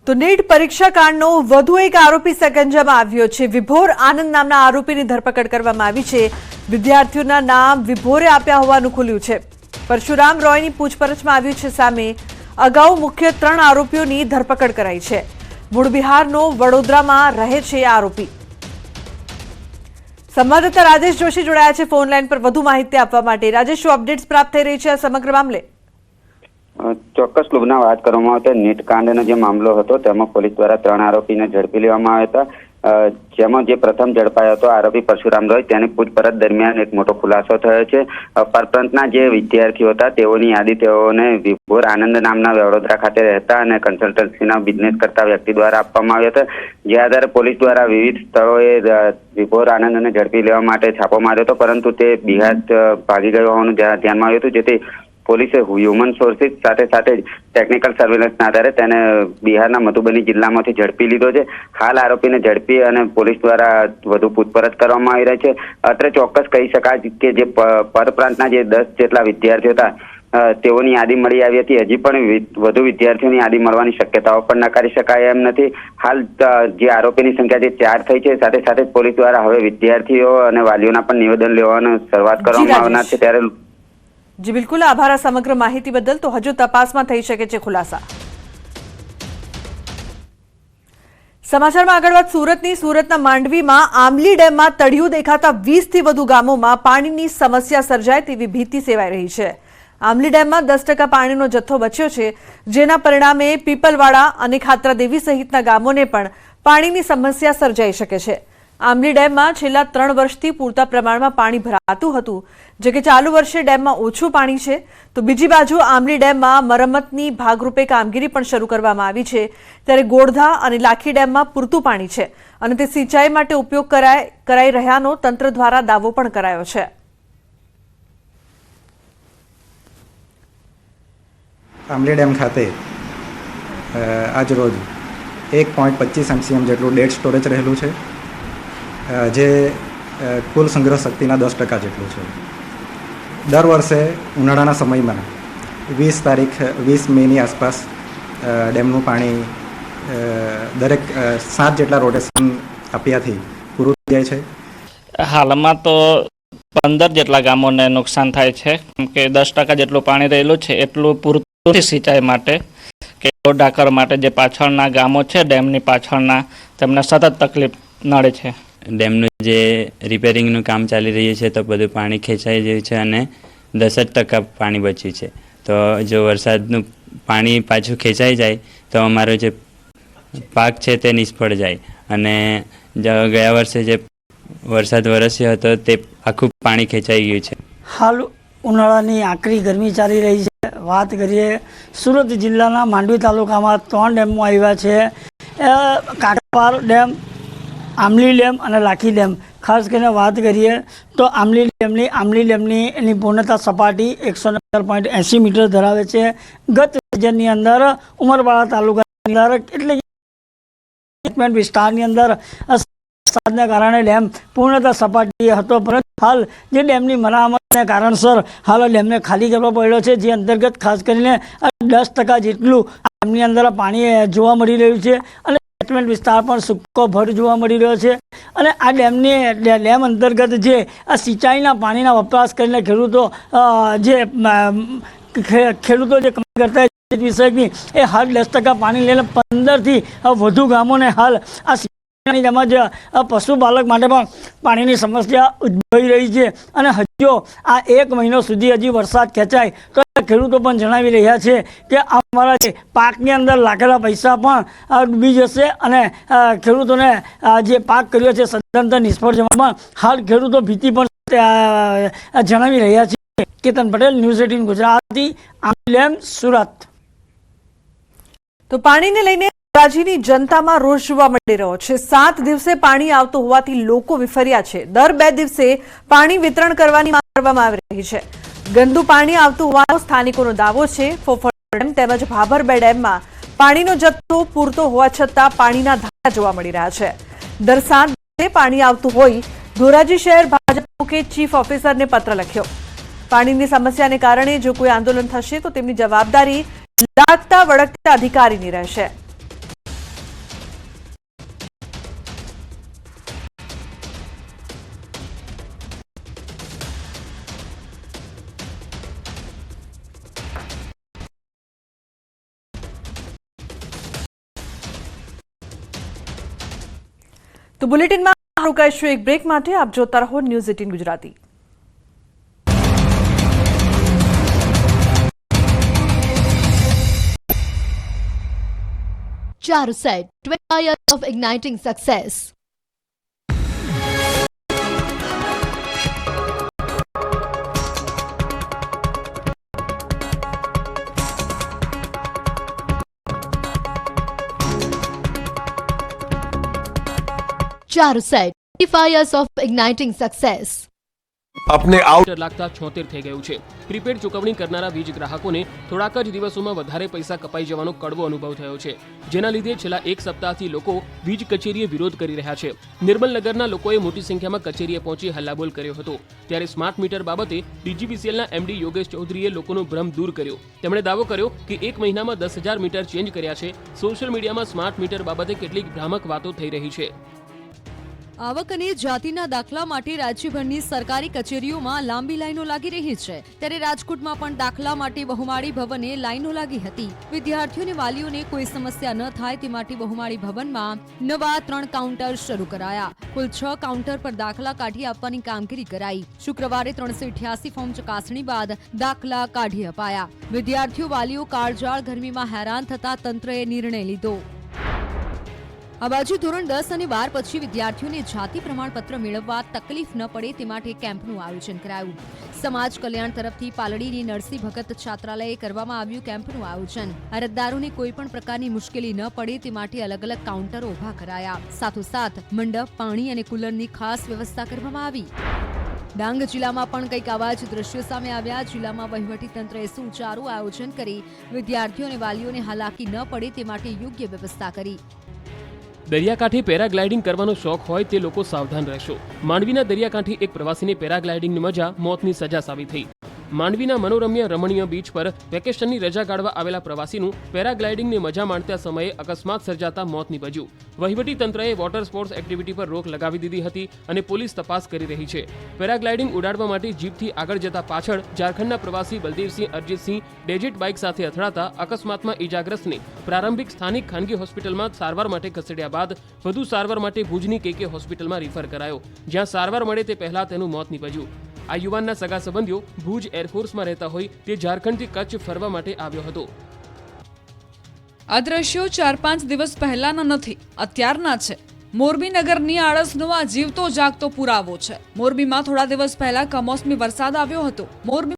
તો નીટ પરીક્ષા કાંડનો વધુ એક આરોપી સકંજામાં આવ્યો છે। વિભોર આનંદ નામના આરોપીની ધરપકડ કરવામાં આવી છે। વિદ્યાર્થીઓના નામ વિભોરે આપ્યા હોવાનું ખુલ્યું છે। પરશુરામ રોયની પૂછપરછમાં આવ્યું છે સામે। અગાઉ મુખ્ય 3 આરોપીઓની ધરપકડ કરાઈ છે। મૂળ બિહારનો વડોદરામાં રહે છે આરોપી। સંવાદદાતા રાજેશ જોશી જોડાયા છે ફોન લાઈન પર વધુ માહિતી આપવા માટે। રાજેશ, શું અપડેટ્સ પ્રાપ્ત થઈ રહી છે આ સમગ્ર મામલે? ચોક્કસ લુબના વાત કરવામાં આવે તો નીટ કાંડનો જે મામલો હતો તેમાં પોલીસ દ્વારા 3 આરોપીને ઝડપી લેવામાં આવ્યા હતા। જેમાં જે પ્રથમ ઝડપાયો હતો આરોપી પરશુરામ રોય, તેની પૂછપરછ દરમિયાન એક મોટો ખુલાસો થયો છે। પરપ્રાંતના જે વિદ્યાર્થીઓ હતા તેઓની યાદી તેઓને વિભોર આનંદ નામના વડોદરા ખાતે રહેતા અને કન્સલ્ટન્સીના બિઝનેસ કરતા વ્યક્તિ દ્વારા આપવામાં આવ્યો હતો। જે આધારે પોલીસ દ્વારા વિવિધ સ્થળોએ વિભોર આનંદને ઝડપી લેવા માટે છાપો માર્યો હતો, પરંતુ તે બિહાર ભાગી ગયો હોવાનું ધ્યાનમાં આવ્યું હતું। જેથી પોલીસે હ્યુમન સોર્સિસ સાથે સાથે ટેકનિકલ સર્વેલન્સના આધારે તેને બિહારના મધુબની જિલ્લામાંથી ઝડપી લીધો છે। હાલ આરોપીને ઝડપી અને પોલીસ દ્વારા વધુ પૂછપરછ કરવામાં આવી રહી છે। અત્રે ચોક્કસ કહી શકાય કે જે પરપ્રાંતના જે 10 જેટલા વિદ્યાર્થીઓ હતા તેઓની યાદી મળી આવી હતી। હજી પણ વધુ વિદ્યાર્થીઓની યાદી મળવાની શક્યતાઓ પણ નકારી શકાય એમ નથી। હાલ જે આરોપીની સંખ્યા જે 4 થઈ છે, સાથે સાથે પોલીસ દ્વારા હવે વિદ્યાર્થીઓ અને વાલીઓના પણ નિવેદન લેવાની શરૂઆત કરવામાં આવનાર છે। ત્યારે જી બિલકુલ, આભાર આ સમગ્ર માહિતી બદલ। તો હજુ તપાસમાં થઈ શકે છે ખુલાસા। સમાચારમાં આગળ વાત સુરતની। સુરતના માંડવીમાં આમલી ડેમમાં તળિયું દેખાતા 20 થી વધુ ગામોમાં પાણીની સમસ્યા સર્જાય તેવી ભીતિ સેવાઈ રહી છે। આમલી ડેમમાં 10% પાણીનો જથ્થો બચ્યો છે, જેના પરિણામે પીપલવાડા અને ખાતરાદેવી સહિતના ગામોને પણ પાણીની સમસ્યા સર્જાઈ શકે છે। આમલી ડેમમાં છેલ્લા 3 વર્ષથી પૂરતા પ્રમાણમાં પાણી ભરાતું હતું, જે કે ચાલુ વર્ષે ડેમમાં ઓછું પાણી છે। તો બીજી બાજુ આમલી ડેમમાં મરમ્મતની ભાગરૂપે કામગીરી પણ શરૂ કરવામાં આવી છે, ત્યારે ગોળધા અને લાખી ડેમમાં પૂરતું પાણી છે અને તે સિંચાઈ માટે ઉપયોગ કરાઈ રહ્યાનો તંત્ર દ્વારા દાવો પણ કરાયો છે। આમલી ડેમ ખાતે આજ રોજ 1.25 MCM જેટલું ડેડ સ્ટોરેજ રહેલું છે, જે કુલ સંગ્રહ શક્તિના 10% જેટલું છે। દર વર્ષે ઉનાળાના સમયમાં 20 મેની આસપાસ ડેમનું પાણી દરેક 7 જેટલા રોટેશન આપ્યાથી પૂરું થઈ જાય છે। હાલમાં તો 15 જેટલા ગામોને નુકસાન થાય છે, કેમ કે 10% જેટલું પાણી રહેલું છે એટલું પૂરતું સિંચાઈ માટે કે ડાકર માટે જે પાછળના ગામો છે ડેમની પાછળના, તેમને સતત તકલીફ નડે છે। ડેમનું જે રિપેરિંગનું કામ ચાલી રહ્યું છે તો બધું પાણી ખેંચાઈ રહ્યું છે અને 10% પાણી બચ્યું છે। તો જો વરસાદનું પાણી પાછું ખેંચાઈ જાય તો અમારો જે પાક છે તે નિષ્ફળ જાય અને ગયા વર્ષે જે વરસાદ વરસ્યો હતો તે આખું પાણી ખેંચાઈ ગયું છે। હાલ ઉનાળાની આકરી ગરમી ચાલી રહી છે। વાત કરીએ સુરત જિલ્લાના માંડવી તાલુકામાં 3 ડેમો આવ્યા છે, કાંકરાપાર ડેમ, આમલી ડેમ અને લાખી ડેમ। ખાસ કરીને વાત કરીએ તો આમલી ડેમની એની પૂર્ણતા સપાટી 117.80 મીટર ધરાવે છે। ગત સિઝનની અંદર ઉમરપાડા તાલુકાની અંદર એટલે કે વિસ્તારની અંદર વરસાદને કારણે ડેમ પૂર્ણતા સપાટી હતો, પરંતુ હાલ જે ડેમની મરામતને કારણસર હાલ ડેમને ખાલી કરવો પડ્યો છે, જે અંતર્ગત ખાસ કરીને 10% જેટલું ડેમની અંદર પાણી જોવા મળી રહ્યું છે અને વિસ્તાર પણ સૂકો ભર જોવા મળી રહ્યો છે। અને આ ડેમ અંતર્ગત જે આ સિંચાઈના પાણીના વપરાશ કરીને ખેડૂતો જે કમાઈ કરતા વિષયની એ હાલ 10% પાણી લઈને 15 થી વધુ ગામોને હાલ આ સિંચાઈની તેમજ પશુપાલક માટે પણ પાણીની સમસ્યા ઉદ્ભવી રહી છે। અને હજુ આ 1 મહિનો સુધી હજી વરસાદ ખેંચાય તો ખેડૂતો પણ જણાવી રહ્યા છે કે અમારા પાકની અંદર લાગેલા પૈસા પણ ડૂબી જશે અને ખેડૂતોને જે પાક કર્યો છે સદંતર નિષ્ફળ જવામાં હાલ ખેડૂતો ભીતિ પણ જણાવી રહ્યા છે। કેતન પટેલ, ન્યૂઝ 18 ગુજરાતી, આમલી ડેમ, સુરત। તો પાણીને લઈને ધોરાજીની જનતામાં રોષ જોવા મળી રહ્યો છે। 7 દિવસે પાણી આવતું હોવાથી લોકો વિફર્યા છે। દર 2 દિવસે પાણી વિતરણ કરવાની માંગ કરવામાં આવી રહી છે। ગંદુ પાણી આવતું હોવાનો સ્થાનિકોનો દાવો છે। ફોફળ ડેમ તેમજ ભાભર 2 ડેમમાં પાણીનો જથ્થો પૂરતો હોવા છતાં પાણીના ધારા જોવા મળી રહ્યા છે। દર 7 દિવસે પાણી આવતું હોય ધોરાજી શહેર ભાજપ મુખ્ય ચીફ ઓફિસરને પત્ર લખ્યો। પાણીની સમસ્યાને કારણે જો કોઈ આંદોલન થશે તો તેમની જવાબદારી લાગતા વળગતા અધિકારીની રહેશે। તો બુલેટિનમાં રોકાઈશું એક બ્રેક માટે. આપ જોતા રહો news 18 Gujarati. Charuset, 12 years of igniting success. Charuset, 25 years of igniting success. अपने आउट લાગતા 76 થઈ ગયું છે. પ્રીપેડ ચૂકવણી કરનારા વીજ ગ્રાહકોને થોડાક જ દિવસોમાં વધારે પૈસા કપાઈ જવાનો કડવો અનુભવ થયો છે, જેના લીધે છેલ્લા એક સપ્તાહથી લોકો વીજ કચેરીએ વિરોધ કરી રહ્યા છે. નિર્મલનગરના લોકોએ મોટી સંખ્યામાં કચેરીએ પહોંચી હલ્લાબોલ કર્યો હતો. ત્યારે સ્માર્ટ મીટર બાબતે ડીજીવીસીએલના એમડી યોગેશ ચૌધરીએ લોકોનો ભ્રમ દૂર કર્યો. તેમણે દાવો કર્યો કે એક મહિનામાં 10,000 મીટર ચેન્જ કર્યા છે. સોશિયલ મીડિયામાં સ્માર્ટ મીટર બાબતે કેટલીક ભ્રામક વાતો થઈ રહી છે. આવક અને જાતિના દાખલા માટે રાજ્યભરની સરકારી કચેરીઓમાં લાંબી લાઈનો લાગી રહી છે. ત્યારે રાજકોટમાં પણ દાખલા માટે બહુમાળી ભવને લાઈનો લાગી હતી. વિદ્યાર્થીઓ અને વાલીઓને કોઈ સમસ્યા ન થાય તે માટે બહુમાળી ભવનમાં નવા 3 કાઉન્ટર શરૂ કરાયા. કુલ 6 કાઉન્ટર પર દાખલા કાઢી આપવાની કામગીરી કરાઈ. શુક્રવારે 388 ફોર્મ ચકાસણી બાદ દાખલા કાઢી અપાયા. વિદ્યાર્થીઓ વાલીઓ કાળઝાળ ગરમીમાં હેરાન થતા તંત્રએ નિર્ણય લીધો. આ બાજુ ધોરણ 10 અને 12 પછી વિદ્યાર્થીઓને જાતિ પ્રમાણપત્ર મેળવવા તકલીફ ન પડે તે માટે કેમ્પનું આયોજન કરાયું. સમાજ કલ્યાણ તરફથી પાલડીની નરસિંહ ભગત છાત્રાલયે કરવામાં આવ્યું કેમ્પનું આયોજન. અરજદારોને કોઈ પણ પ્રકારની મુશ્કેલી ન પડે તે માટે અલગ અલગ કાઉન્ટરો ઊભા કરાયા. સાથોસાથ મંડપ, પાણી અને કુલરની ખાસ વ્યવસ્થા કરવામાં આવી. ડાંગ જિલ્લામાં પણ કંઈક આવા જ દ્રશ્યો સામે આવ્યા. જિલ્લામાં વહીવટીતંત્રએ સુચારું આયોજન કરી વિદ્યાર્થીઓ અને વાલીઓને હાલાકી ન પડે તે માટે યોગ્ય વ્યવસ્થા કરી. દરિયાકાંઠે પેરાગ્લાઇડિંગ કરવાનો શોખ હોય તે લોકો સાવધાન રહેશો. માંડવીના દરિયાકાંઠે એક પ્રવાસીને પેરાગ્લાઇડિંગની મજા મોતની સજા સાબિત થઈ. માંડવીના મનોરમ્ય રમણીય બીચ પર વેકેશનની રજા કાઢવા આવેલા પ્રવાસીનું પેરાગ્લાઇડિંગની મજા માણતા સમયે અકસ્માત સર્જાતા મોત નીપજ્યું. વહીવટીતંત્રએ વોટર સ્પોર્ટ્સ એક્ટિવિટી પર રોક લગાવી દીધી હતી અને પોલીસ તપાસ કરી રહી છે. પેરાગ્લાઇડિંગ ઉડાડવા માટે જીપથી આગળ જતા પાછળ ઝારખંડના પ્રવાસી બલદેવસિંહ અરજીતસિંહ ડેજેટ બાઇક સાથે અથડાતા અકસ્માતમાં ઈજાગ્રસ્તને પ્રારંભિક સ્થાનિક ખાનગી હોસ્પિટલમાં સારવાર માટે ખસેડ્યા બાદ વધુ સારવાર માટે ભુજની કેકે હોસ્પિટલમાં રિફર કરાયો, જ્યાં સારવાર મળે તે પહેલા તેનું મોત નીપજ્યું. આ યુવાનના સગા સંબંધીઓ ભુજ એરફોર્સમાં રહેતા હોય તે ઝારખંડથી કચ્છ ફરવા માટે આવ્યો હતો. આ દ્રશ્યો 4-5 દિવસ પહેલાના નથી, અત્યારના છે. મોરબી નગરની આળસનો આ જીવતો જાગતો પુરાવો છે. મોરબીમાં થોડા દિવસ પહેલા કમોસમી વરસાદ આવ્યો હતો. મોરબી